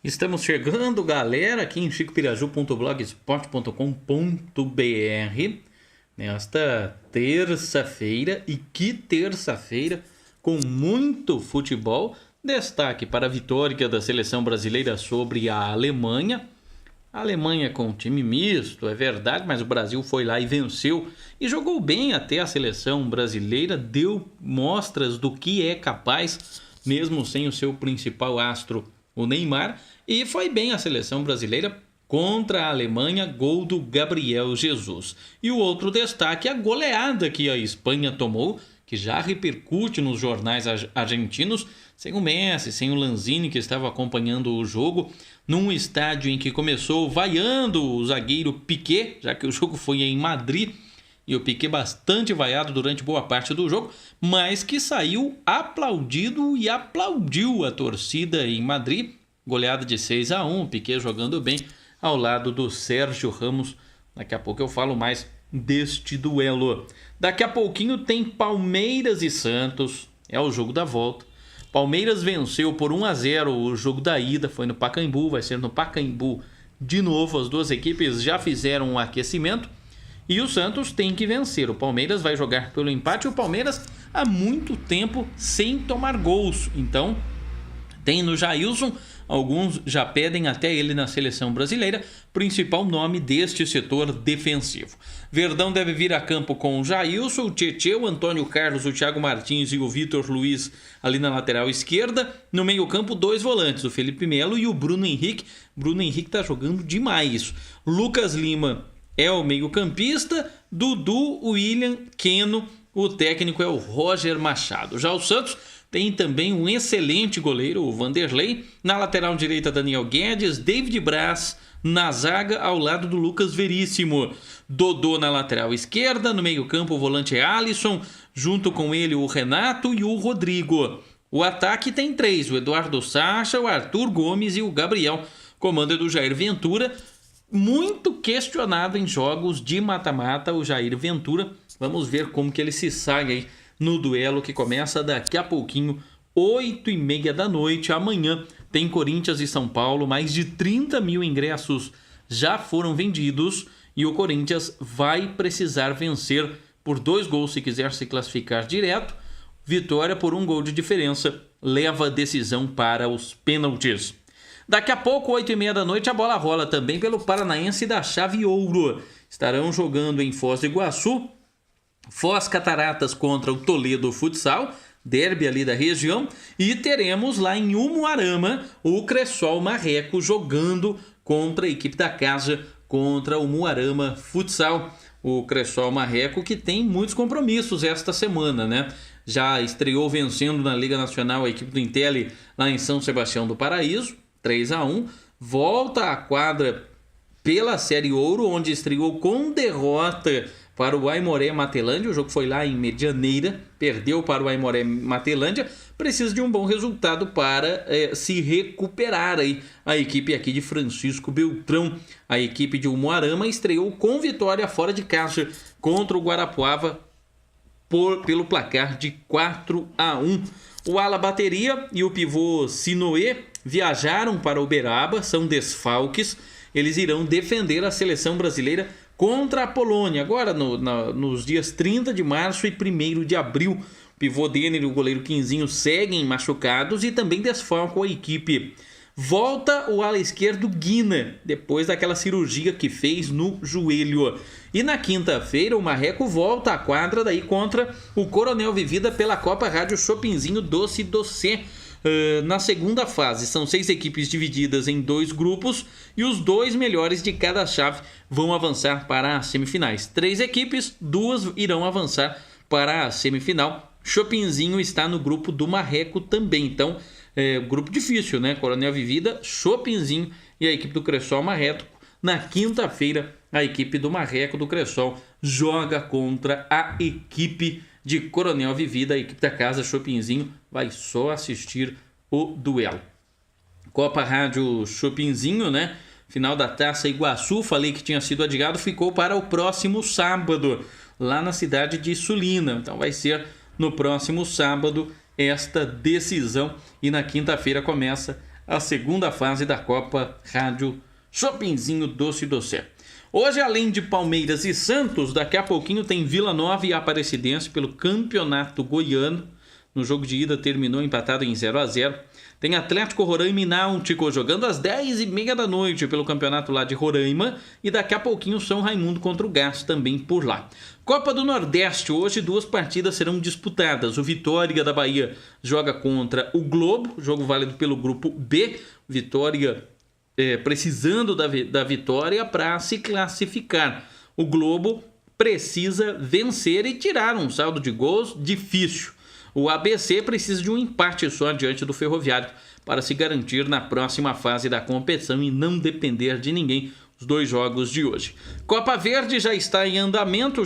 Estamos chegando, galera, aqui em chicopiraju.blogspot.com.br nesta terça-feira. E que terça-feira com muito futebol. Destaque para a vitória da seleção brasileira sobre a Alemanha. A Alemanha com time misto, é verdade, mas o Brasil foi lá e venceu. E jogou bem até a seleção brasileira, deu mostras do que é capaz, mesmo sem o seu principal astro, o Neymar. E foi bem a seleção brasileira contra a Alemanha, gol do Gabriel Jesus. E o outro destaque, a goleada que a Espanha tomou, que já repercute nos jornais argentinos, sem o Messi, sem o Lanzini, que estava acompanhando o jogo, num estádio em que começou vaiando o zagueiro Piqué, já que o jogo foi em Madrid, e o Piqué bastante vaiado durante boa parte do jogo, mas que saiu aplaudido e aplaudiu a torcida em Madrid. Goleada de 6-1, Piqué jogando bem ao lado do Sérgio Ramos. Daqui a pouco eu falo mais deste duelo. Daqui a pouquinho tem Palmeiras e Santos, é o jogo da volta. Palmeiras venceu por 1-0 o jogo da ida, foi no Pacaembu, vai ser no Pacaembu de novo. As duas equipes já fizeram um aquecimento e o Santos tem que vencer. O Palmeiras vai jogar pelo empate e o Palmeiras há muito tempo sem tomar gols. Então tem no Jailson, alguns já pedem até ele na seleção brasileira, principal nome deste setor defensivo. Verdão deve vir a campo com o Jailson, o Tietê, o Antônio Carlos, o Thiago Martins e o Vitor Luiz ali na lateral esquerda. No meio campo, dois volantes, o Felipe Melo e o Bruno Henrique. Bruno Henrique tá jogando demais. Lucas Lima é o meio campista, Dudu, William, Keno, o técnico é o Roger Machado. Já o Santos tem também um excelente goleiro, o Vanderlei. Na lateral direita, Daniel Guedes, David Braz na zaga ao lado do Lucas Veríssimo. Dodô na lateral esquerda, no meio campo o volante é Alisson, junto com ele o Renato e o Rodrigo. O ataque tem três, o Eduardo Sacha, o Arthur Gomes e o Gabriel. Comando é do Jair Ventura, muito questionado em jogos de mata-mata, o Jair Ventura. Vamos ver como que ele se sai aí no duelo que começa daqui a pouquinho, 8h30 da noite. Amanhã tem Corinthians e São Paulo, mais de 30 mil ingressos já foram vendidos e o Corinthians vai precisar vencer por 2 gols se quiser se classificar direto. Vitória por 1 gol de diferença leva a decisão para os pênaltis. Daqui a pouco, 8h30 da noite, a bola rola também pelo Paranaense da Chave Ouro. Estarão jogando em Foz do Iguaçu, Foz Cataratas contra o Toledo Futsal, derby ali da região, e teremos lá em Umuarama o Cressol Marreco jogando contra a equipe da casa, contra o Umuarama Futsal. O Cressol Marreco que tem muitos compromissos esta semana, né? Já estreou vencendo na Liga Nacional a equipe do Intelli lá em São Sebastião do Paraíso, 3-1, volta à quadra pela Série Ouro, onde estreou com derrota para o Aimoré Matelândia. O jogo foi lá em Medianeira, perdeu para o Aimoré Matelândia. Precisa de um bom resultado para se recuperar aí a equipe aqui de Francisco Beltrão. A equipe de Umuarama estreou com vitória fora de casa contra o Guarapuava pelo placar de 4-1. O ala bateria e o pivô Sinoé viajaram para Uberaba, são desfalques. Eles irão defender a seleção brasileira contra a Polônia, agora nos dias 30 de março e 1º de abril. O pivô Denner e o goleiro Quinzinho seguem machucados e também desfalcam a equipe. Volta o ala esquerdo Guina, depois daquela cirurgia que fez no joelho. E na quinta-feira o Marreco volta à quadra daí contra o Coronel Vivida pela Copa Rádio Chopinzinho Doce Doce. Na segunda fase, são 6 equipes divididas em 2 grupos e os 2 melhores de cada chave vão avançar para as semifinais. 3 equipes, 2 irão avançar para a semifinal. Chopinzinho está no grupo do Marreco também, então grupo difícil, né? Coronel Vivida, Chopinzinho e a equipe do Cressol Marreco. Na quinta-feira, a equipe do Marreco do Cressol joga contra a equipe de Coronel Vivida. A equipe da casa, Chopinzinho, vai só assistir o duelo. Copa Rádio Chopinzinho, né? Final da Taça Iguaçu, falei que tinha sido adiado, ficou para o próximo sábado, lá na cidade de Sulina. Então vai ser no próximo sábado esta decisão e na quinta-feira começa a segunda fase da Copa Rádio Chopinzinho Doce Doce. Hoje, além de Palmeiras e Santos, daqui a pouquinho tem Vila Nova e Aparecidense pelo Campeonato Goiano. No jogo de ida terminou empatado em 0-0. Tem Atlético Roraima e Náutico jogando às 10h30 da noite pelo campeonato lá de Roraima. E daqui a pouquinho São Raimundo contra o Gás também por lá. Copa do Nordeste, hoje 2 partidas serão disputadas. O Vitória da Bahia joga contra o Globo, jogo válido pelo grupo B. Vitória precisando da vitória para se classificar. O Globo precisa vencer e tirar um saldo de gols difícil. O ABC precisa de um empate só diante do Ferroviário para se garantir na próxima fase da competição e não depender de ninguém os 2 jogos de hoje. Copa Verde já está em andamento,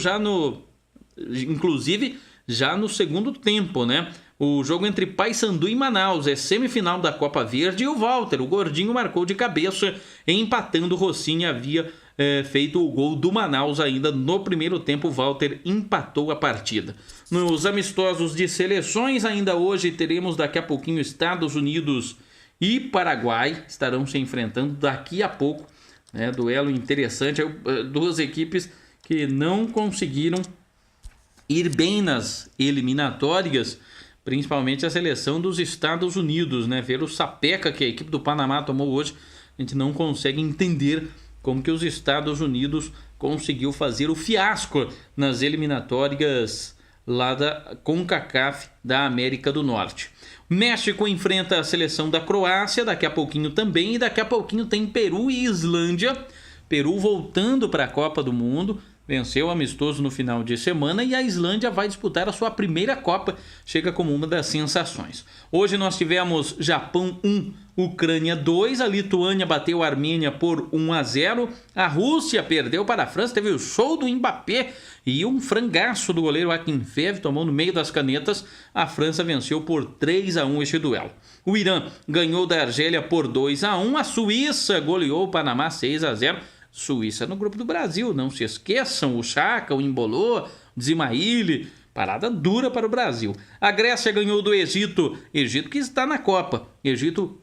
inclusive já no segundo tempo, né? O jogo entre Paysandu e Manaus é semifinal da Copa Verde e o Walter, o gordinho, marcou de cabeça, empatando. O Rocinha havia feito o gol do Manaus ainda no primeiro tempo. O Walter empatou a partida. Nos amistosos de seleções, ainda hoje teremos daqui a pouquinho Estados Unidos e Paraguai, estarão se enfrentando daqui a pouco, né? Duelo interessante, 2 equipes que não conseguiram ir bem nas eliminatórias, principalmente a seleção dos Estados Unidos, né? Ver o sapeca que a equipe do Panamá tomou hoje, a gente não consegue entender como que os Estados Unidos conseguiu fazer o fiasco nas eliminatórias lá da CONCACAF da América do Norte. México enfrenta a seleção da Croácia daqui a pouquinho também, e daqui a pouquinho tem Peru e Islândia. Peru voltando para a Copa do Mundo, venceu o amistoso no final de semana e a Islândia vai disputar a sua primeira Copa, chega como uma das sensações. Hoje nós tivemos Japão 1, Ucrânia 2, a Lituânia bateu a Armênia por 1-0, a Rússia perdeu para a França, teve o show do Mbappé e um frangaço do goleiro Akinfeev, tomou no meio das canetas, a França venceu por 3-1 este duelo. O Irã ganhou da Argélia por 2-1, a Suíça goleou o Panamá 6-0, Suíça no grupo do Brasil, não se esqueçam, o Chaka, o Embolô, o Dzemaili, parada dura para o Brasil. A Grécia ganhou do Egito, Egito que está na Copa, Egito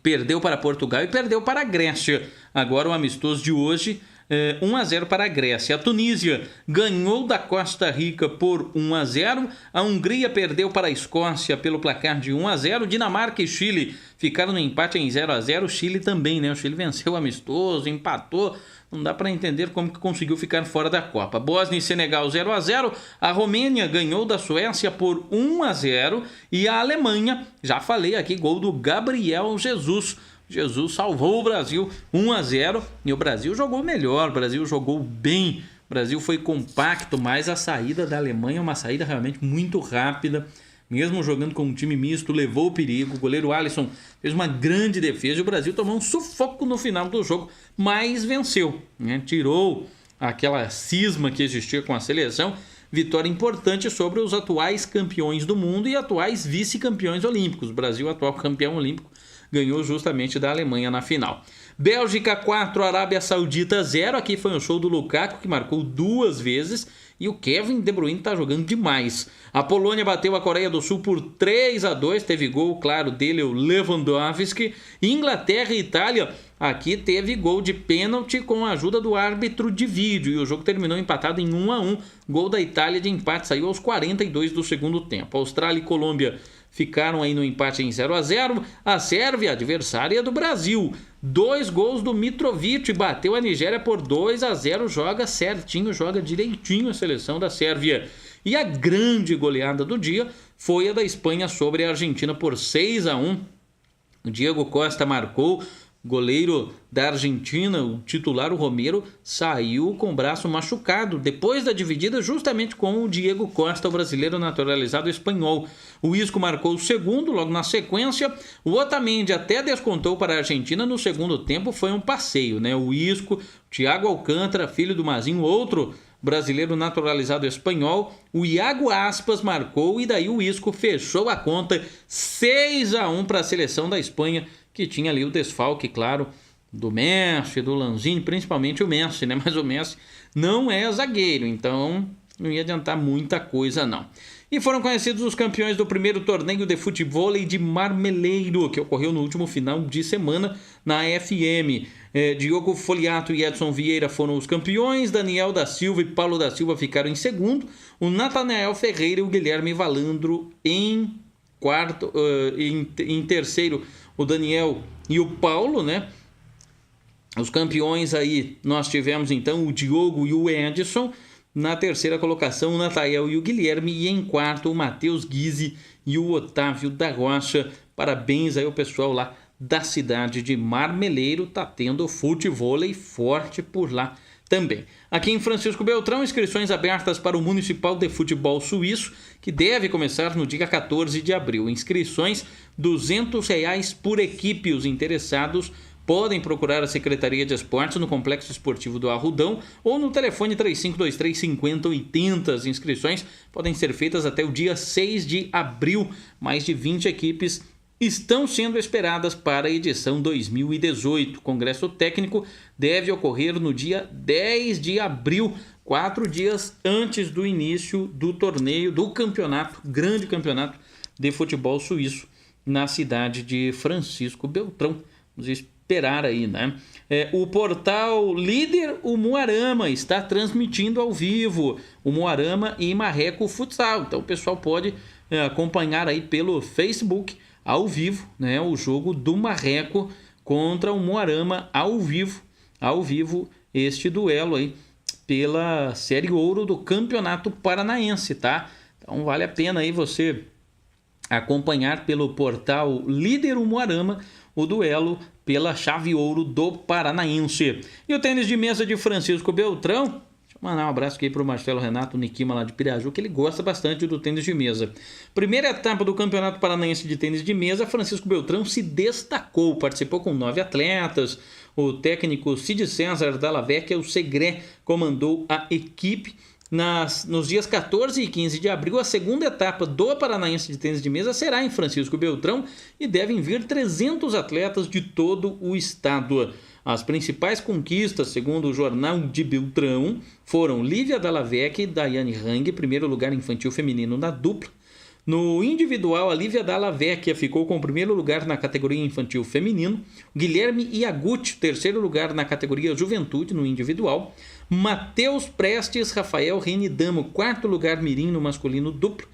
perdeu para Portugal e perdeu para a Grécia. Agora o amistoso de hoje, 1-0 para a Grécia. A Tunísia ganhou da Costa Rica por 1-0. A Hungria perdeu para a Escócia pelo placar de 1-0. Dinamarca e Chile ficaram no empate em 0-0. O Chile também, né? O Chile venceu o amistoso, empatou. Não dá para entender como que conseguiu ficar fora da Copa. Bósnia e Senegal 0-0. A Romênia ganhou da Suécia por 1-0. E a Alemanha, já falei aqui, gol do Gabriel Jesus. Jesus salvou o Brasil 1-0 e o Brasil jogou melhor, o Brasil jogou bem, o Brasil foi compacto, mas a saída da Alemanha é uma saída realmente muito rápida, mesmo jogando com um time misto, levou o perigo, o goleiro Alisson fez uma grande defesa e o Brasil tomou um sufoco no final do jogo, mas venceu, né? Tirou aquela cisma que existia com a seleção. Vitória importante sobre os atuais campeões do mundo e atuais vice-campeões olímpicos. O Brasil, atual campeão olímpico, ganhou justamente da Alemanha na final. Bélgica 4, Arábia Saudita 0. Aqui foi um show do Lukaku, que marcou 2 vezes. E o Kevin De Bruyne está jogando demais. A Polônia bateu a Coreia do Sul por 3-2. Teve gol, claro, dele, o Lewandowski. Inglaterra e Itália, aqui teve gol de pênalti com a ajuda do árbitro de vídeo. E o jogo terminou empatado em 1-1. Gol da Itália de empate saiu aos 42 do segundo tempo. Austrália e Colômbia ficaram aí no empate em 0-0. A Sérvia, adversária do Brasil, 2 gols do Mitrovic, bateu a Nigéria por 2-0. Joga certinho, joga direitinho a seleção da Sérvia. E a grande goleada do dia foi a da Espanha sobre a Argentina por 6-1. O Diego Costa marcou. Goleiro da Argentina, o titular, o Romero, saiu com o braço machucado depois da dividida justamente com o Diego Costa, o brasileiro naturalizado espanhol. O Isco marcou o segundo, logo na sequência. O Otamendi até descontou para a Argentina no segundo tempo, foi um passeio, né? O Isco, Thiago Alcântara, filho do Mazinho, outro brasileiro naturalizado espanhol. O Iago Aspas marcou e daí o Isco fechou a conta 6-1 para a seleção da Espanha, que tinha ali o desfalque, claro, do Messi, do Lanzini, principalmente o Messi, né? Mas o Messi não é zagueiro, então não ia adiantar muita coisa, não. E foram conhecidos os campeões do primeiro torneio de futevôlei de Marmeleiro, que ocorreu no último final de semana na FM. Diogo Foliato e Edson Vieira foram os campeões, Daniel da Silva e Paulo da Silva ficaram em segundo, o Natanael Ferreira e o Guilherme Valandro em quarto, em terceiro o Daniel e o Paulo, né? Os campeões aí nós tivemos então o Diogo e o Edson. Na terceira colocação, o Natanael e o Guilherme. E em quarto, o Matheus Guise e o Otávio da Rocha. Parabéns aí ao pessoal lá da cidade de Marmeleiro. Tá tendo futevôlei forte por lá também. Aqui em Francisco Beltrão, inscrições abertas para o Municipal de Futebol Suíço, que deve começar no dia 14 de abril. Inscrições R$200 por equipe. Os interessados podem procurar a Secretaria de Esportes no Complexo Esportivo do Arrudão ou no telefone 3523-5080. As inscrições podem ser feitas até o dia 6 de abril. Mais de 20 equipes estão sendo esperadas para a edição 2018. O Congresso Técnico deve ocorrer no dia 10 de abril, 4 dias antes do início do torneio, do campeonato, grande campeonato de futebol suíço na cidade de Francisco Beltrão. Vamos esperar aí, né? O portal Líder, o Umuarama, está transmitindo ao vivo o Umuarama e Marreco Futsal. Então o pessoal pode acompanhar aí pelo Facebook ao vivo, né? O jogo do Marreco contra o Umuarama ao vivo este duelo aí pela Série Ouro do Campeonato Paranaense, tá? Então vale a pena aí você acompanhar pelo portal Líder Umuarama o duelo pela chave ouro do Paranaense. E o tênis de mesa de Francisco Beltrão, deixa eu mandar um abraço aqui para o Marcelo Renato Nikima lá de Piraju, que ele gosta bastante do tênis de mesa. Primeira etapa do Campeonato Paranaense de Tênis de Mesa, Francisco Beltrão se destacou, participou com 9 atletas. O técnico Cid César Dallavecchia, o Segré, comandou a equipe. Nos dias 14 e 15 de abril, a segunda etapa do Paranaense de Tênis de Mesa será em Francisco Beltrão e devem vir 300 atletas de todo o estado. As principais conquistas, segundo o Jornal de Beltrão, foram Lívia Dallavecchia e Daiane Hang, primeiro lugar infantil feminino na dupla. No individual, a Lívia Dallavecchia ficou com o primeiro lugar na categoria infantil feminino. Guilherme Iaguchi, terceiro lugar na categoria juventude no individual. Matheus Prestes, Rafael Renidamo, quarto lugar mirim no masculino duplo.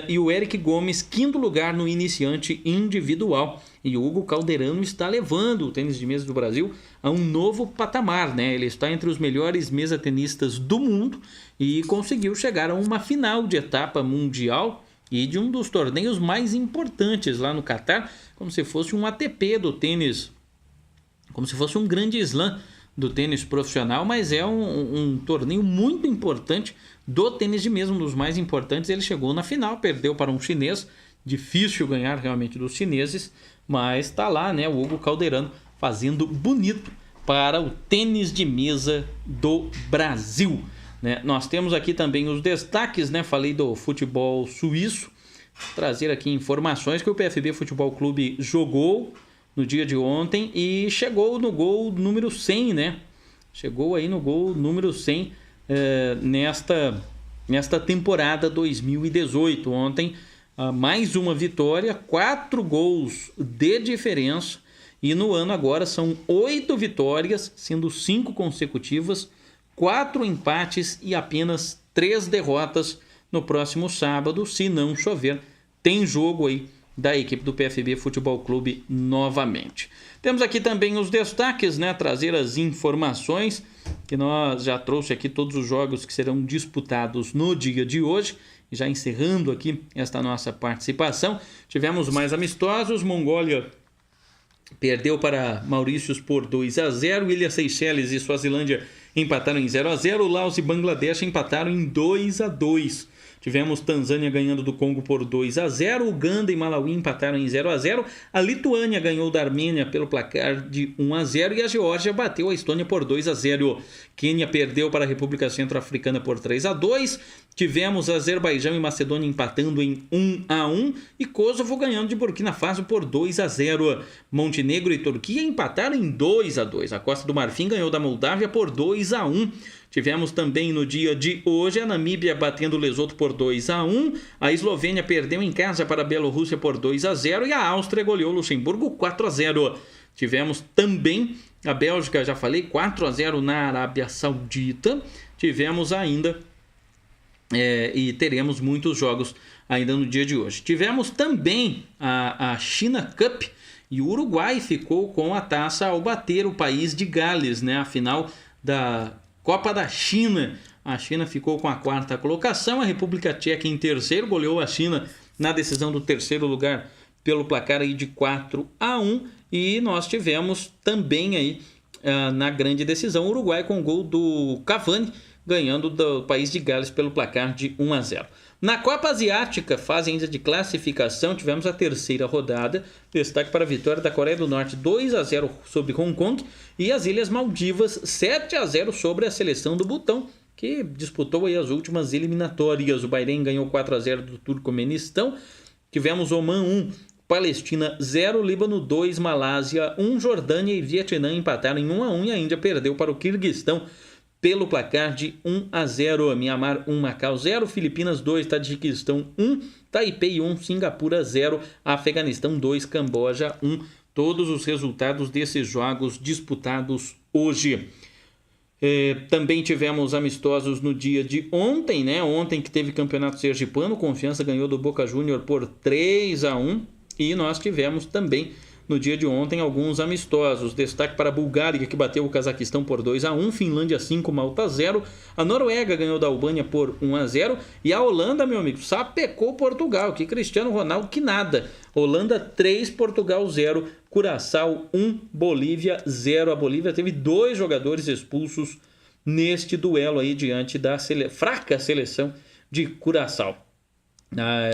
E o Eric Gomes, quinto lugar no iniciante individual. E o Hugo Calderano está levando o tênis de mesa do Brasil a um novo patamar, né? Ele está entre os melhores mesatenistas do mundo e conseguiu chegar a uma final de etapa mundial e de um dos torneios mais importantes lá no Catar, como se fosse um ATP do tênis, como se fosse um grande slam do tênis profissional, mas é um torneio muito importante do tênis de mesa, um dos mais importantes. Ele chegou na final, perdeu para um chinês, difícil ganhar realmente dos chineses, mas está lá, né, o Hugo Calderano fazendo bonito para o tênis de mesa do Brasil. Né? Nós temos aqui também os destaques, né? Falei do futebol suíço, vou trazer aqui informações que o PFB Futebol Clube jogou no dia de ontem e chegou no gol número 100, né? Chegou aí no gol número 100 nesta temporada 2018. Ontem, mais uma vitória, 4 gols de diferença e no ano agora são 8 vitórias, sendo 5 consecutivas, 4 empates e apenas 3 derrotas. No próximo sábado, se não chover, tem jogo aí da equipe do PFB Futebol Clube novamente. Temos aqui também os destaques, né? Trazer as informações que nós já trouxe aqui todos os jogos que serão disputados no dia de hoje. E já encerrando aqui esta nossa participação, tivemos mais amistosos. Mongólia perdeu para Maurícios por 2-0. Ilhas Seychelles e Suazilândia empataram em 0-0. Laos e Bangladesh empataram em 2-2. Tivemos Tanzânia ganhando do Congo por 2-0. Uganda e Malawi empataram em 0-0. A Lituânia ganhou da Armênia pelo placar de 1-0. E a Geórgia bateu a Estônia por 2-0. Quênia perdeu para a República Centro-Africana por 3-2. Tivemos Azerbaijão e Macedônia empatando em 1-1 e Kosovo ganhando de Burkina Faso por 2-0. Montenegro e Turquia empataram em 2-2. A Costa do Marfim ganhou da Moldávia por 2-1. Tivemos também no dia de hoje a Namíbia batendo o Lesoto por 2-1, a Eslovênia perdeu em casa para a Bielorrússia por 2-0 e a Áustria goleou o Luxemburgo 4-0. Tivemos também a Bélgica, já falei, 4-0 na Arábia Saudita. Tivemos ainda e teremos muitos jogos ainda no dia de hoje. Tivemos também a China Cup e o Uruguai ficou com a taça ao bater o país de Gales, né? A final da Copa da China. A China ficou com a 4ª colocação, a República Tcheca em terceiro, goleou a China na decisão do terceiro lugar pelo placar aí de 4-1. E nós tivemos também aí na grande decisão o Uruguai com o gol do Cavani, ganhando do país de Gales pelo placar de 1-0. Na Copa Asiática, fase ainda de classificação, tivemos a terceira rodada. Destaque para a vitória da Coreia do Norte 2-0 sobre Hong Kong e as Ilhas Maldivas 7-0 sobre a seleção do Butão, que disputou aí as últimas eliminatórias. O Bahrein ganhou 4-0 do Turcomenistão. Tivemos Oman 1, Palestina 0, Líbano 2, Malásia 1, Jordânia e Vietnã empataram em 1-1 e a Índia perdeu para o Quirguistão pelo placar de 1-0. Mianmar 1, Macau 0, Filipinas 2, Tadjiquistão 1, Taipei 1, Singapura 0, Afeganistão 2, Camboja 1. Todos os resultados desses jogos disputados hoje. Também tivemos amistosos no dia de ontem, né? Ontem que teve campeonato sergipano, Confiança ganhou do Boca Júnior por 3-1 e nós tivemos também no dia de ontem alguns amistosos. Destaque para a Bulgária, que bateu o Cazaquistão por 2-1, Finlândia 5, Malta 0, a Noruega ganhou da Albânia por 1-0 e a Holanda, meu amigo, sapecou Portugal, que Cristiano Ronaldo que nada. Holanda 3, Portugal 0, Curaçao 1, Bolívia 0. A Bolívia teve 2 jogadores expulsos neste duelo aí diante da fraca seleção de Curaçao.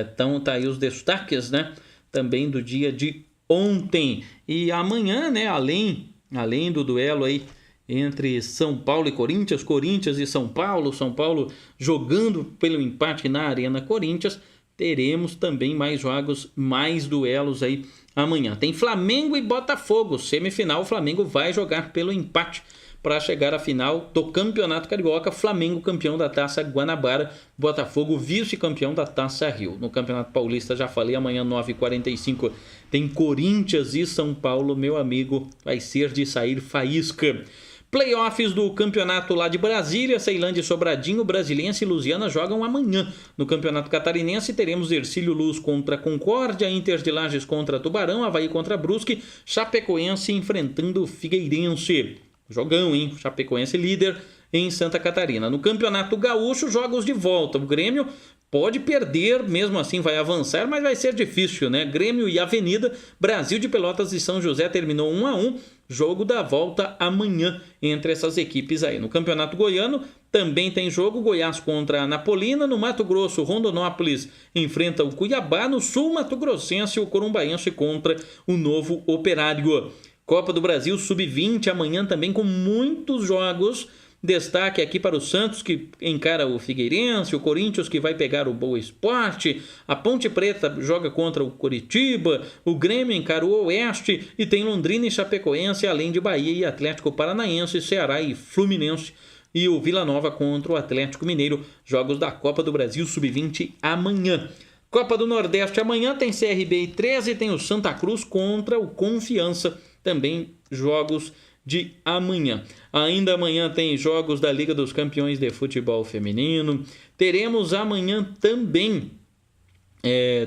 Então tá aí os destaques, né? Também do dia de ontem. E amanhã, né, além do duelo aí entre São Paulo e Corinthians, Corinthians e São Paulo jogando pelo empate na Arena Corinthians, teremos também mais jogos, mais duelos aí amanhã. Tem Flamengo e Botafogo, semifinal, o Flamengo vai jogar pelo empate para chegar à final do Campeonato Carioca. Flamengo campeão da Taça Guanabara, Botafogo vice-campeão da Taça Rio. No Campeonato Paulista, já falei, amanhã 9h45 tem Corinthians e São Paulo, meu amigo, vai ser de sair faísca. Playoffs do campeonato lá de Brasília, Ceilândia e Sobradinho, Brasiliense e Lusiana jogam amanhã. No Campeonato Catarinense teremos Ercílio Luz contra Concórdia, Inter de Lages contra Tubarão, Avaí contra Brusque, Chapecoense enfrentando Figueirense. Jogão, hein? Chapecoense líder em Santa Catarina. No Campeonato Gaúcho, jogos de volta. O Grêmio pode perder, mesmo assim vai avançar, mas vai ser difícil, né? Grêmio e Avenida, Brasil de Pelotas e São José terminou 1-1. Jogo da volta amanhã entre essas equipes aí. No Campeonato Goiano também tem jogo, Goiás contra Anapolina. No Mato Grosso, Rondonópolis enfrenta o Cuiabá. No Sul Mato Grossense, o Corumbaense contra o Novo Operário. Copa do Brasil Sub-20 amanhã também com muitos jogos. Destaque aqui para o Santos, que encara o Figueirense, o Corinthians, que vai pegar o Boa Esporte, a Ponte Preta joga contra o Coritiba, o Grêmio encara o Oeste, e tem Londrina e Chapecoense, além de Bahia e Atlético Paranaense, Ceará e Fluminense, e o Vila Nova contra o Atlético Mineiro. Jogos da Copa do Brasil Sub-20 amanhã. Copa do Nordeste amanhã tem CRB e 13, tem o Santa Cruz contra o Confiança, também jogos de amanhã. Ainda amanhã tem jogos da Liga dos Campeões de Futebol Feminino. Teremos amanhã também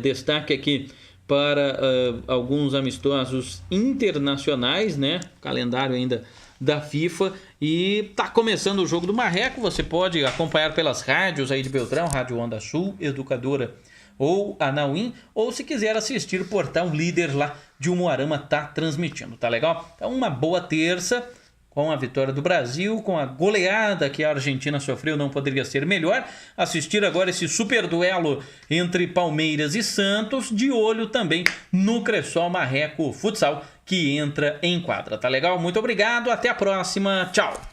destaque aqui para alguns amistosos internacionais, né? Calendário ainda da FIFA. E tá começando o jogo do Marreco. Você pode acompanhar pelas rádios aí de Beltrão, Rádio Onda Sul, Educadora ou a Nauim, ou se quiser assistir o Portal Líder lá de Umuarama, tá transmitindo, tá legal? Então uma boa terça com a vitória do Brasil, com a goleada que a Argentina sofreu, não poderia ser melhor. Assistir agora esse super duelo entre Palmeiras e Santos, de olho também no Cressol Marreco Futsal, que entra em quadra, tá legal? Muito obrigado, até a próxima, tchau!